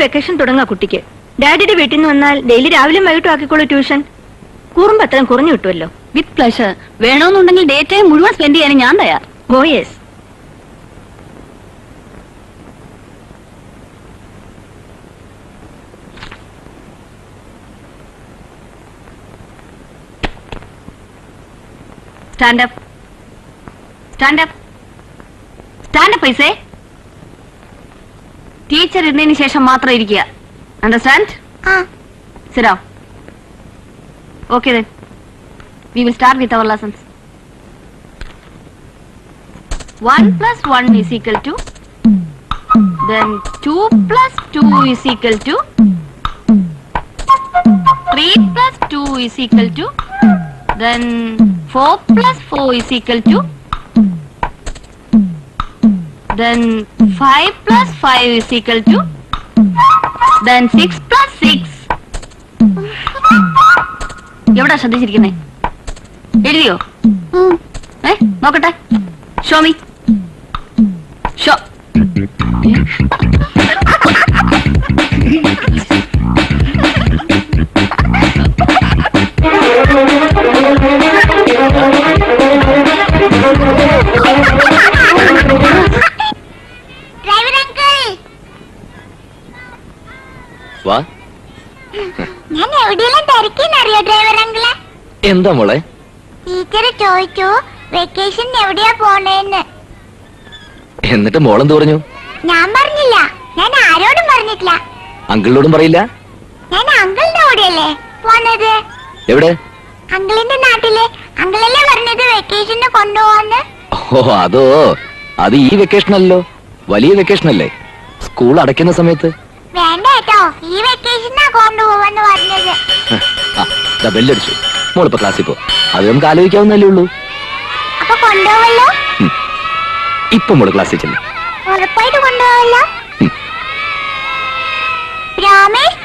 Vacation തുടങ്ങാ കുട്ടിക്ക്. ഡാഡിയുടെ വീട്ടിൽ നിന്ന് വന്നാൽ ഡെയിലി രാവിലെ വൈകിട്ടും ആക്കിക്കോളൂ ട്യൂഷൻ. കുറുമ്പ് അത്രയും കുറഞ്ഞു കിട്ടുമല്ലോ. With pleasure. വേണമെന്നുണ്ടെങ്കിൽ ഡേ ടൈം മുഴുവൻ സ്പെൻഡ് ചെയ്യാൻ ഞാൻ തയ്യാർ. Oh yes. Stand up. Stand up. Stand up, I say. Teacher ഇരുന്നതിന് ശേഷം മാത്രം ഇരിക്കുക. Understand? Sit down. Okay then. We will start with our lessons. 1 plus 1 is equal to. Then 2 plus 2 is equal to. 3 plus 2 is equal to. Then 4 plus 4 is equal to. Then 5 plus 5 is equal to. Then 6 plus 6. എവിടാ ശ്രദ്ധിച്ചിരിക്കുന്നേ? എഴുതിയോ? നോക്കട്ടെ. Show me. Show. ഞാൻ എവിടെയെല്ലാം തിരക്കിന്നറിയോ driver അങ്കിളെ? എന്താ മോളെ? Teacher ചോദിച്ചു vacation എവിടെയാ പോണേന്ന്. എന്നിട്ട് മോളെന്ത് പറഞ്ഞു? ഞാൻ പറഞ്ഞില്ല. ഞാൻ ആരോടും പറഞ്ഞിട്ടില്ല. അങ്കിളിനോടും പറയില്ല? ഞാൻ അങ്കിളിന്റെ കൂടെയല്ലേ പോന്നത്. എവിടെ? അങ്കിളിന്റെ നാട്ടില്. അങ്കിളല്ലേ പറഞ്ഞത് വെക്കേഷന് കൊണ്ടുപോവാന്ന്. ഓ അതോ, അത് ഈ വെക്കേഷൻ അല്ലോ, വലിയ വെക്കേഷൻ അല്ലേ, സ്കൂൾ അടയ്ക്കുന്ന സമയത്ത്. വേണ്ട കേട്ടോ, ഈ വെക്കേഷനാ കൊണ്ടുപോവാന്ന് പറഞ്ഞത്. ബെല്ലടിച്ചു. മോളിപ്പോ ക്ലാസ്സിൽ പോ, അത് നമുക്ക് ആലോചിക്കാവുന്നല്ലേ ഉള്ളൂ. അപ്പൊ കൊണ്ടുപോവല്ലോ? ഇപ്പൊ മോള് ക്ലാസ്സിൽ ചെല്ലും. ഉറപ്പായിട്ട് കൊണ്ടുപോവല്ലോ? രാമേഷ്